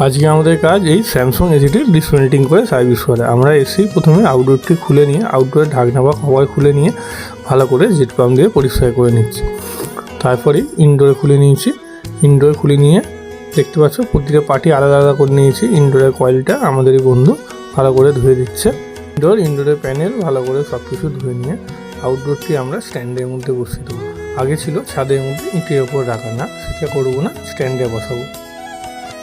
আজকে আমাদের কাজ এই স্যামসাং এসিটির ডিসমেন্টিং করে সার্ভিস করা। আমরা এসি প্রথমে আউটডোরটি খুলে নিয়ে আউটডোরের ঢাকনা বা কভার খুলে নিয়ে ভালো করে জেট পাম্প দিয়ে পরিষ্কার করে নিচ্ছি। তারপরে ইনডোরে খুলে নিয়েছি। ইনডোরে খুলে নিয়ে দেখতে পাচ্ছ প্রতিটা পার্টি আলাদা আলাদা করে নিয়েছি। ইনডোরের কয়েলটা আমাদেরই বন্ধু ভালো করে ধুয়ে দিচ্ছে। ইনডোরের প্যানেল ভালো করে সব কিছু ধুয়ে নিয়ে আউটডোরটি আমরা স্ট্যান্ডের মধ্যে বসিয়ে দেবো। আগে ছিল ছাদের মধ্যে ইটের ওপর রাখা, না সেটা করবো না, স্ট্যান্ডে বসাবো।